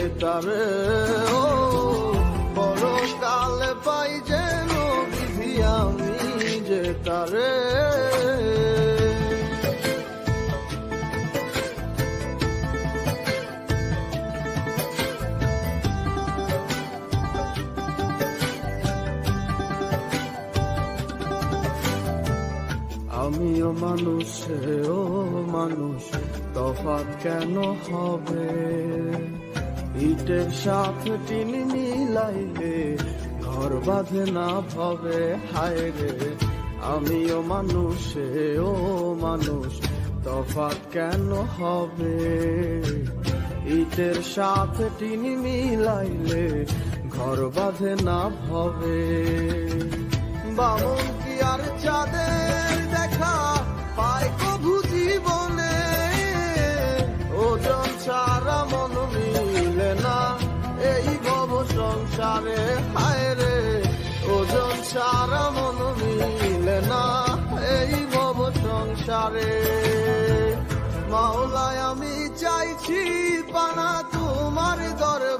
যেটারে ও পরকালে পাই যেন বিধি আমি যেটারে। আমিও মানুষ সেও মানুষ, তফাৎ কেন হবে? ইটের সাথে টিন মিলাইলে ঘর বাঁধে না ভবে। হায় রে আমিও মানুষ সেও মানুষ, তফাৎ কেন হবে? ইটের সাথে টিন মিলাইলে ঘর বাঁধে না ভবে। বামন কি আর চাঁদের দেখা পায় কভু জীবনে? ওজন ছাড়া মন মিলে না এই ভব সংসারে। হায় রে ওজন ছাড়া মন মিলে না এই ভব সংসারে। মাওলায় আমি চাইছি পানা তোমার দরবারে।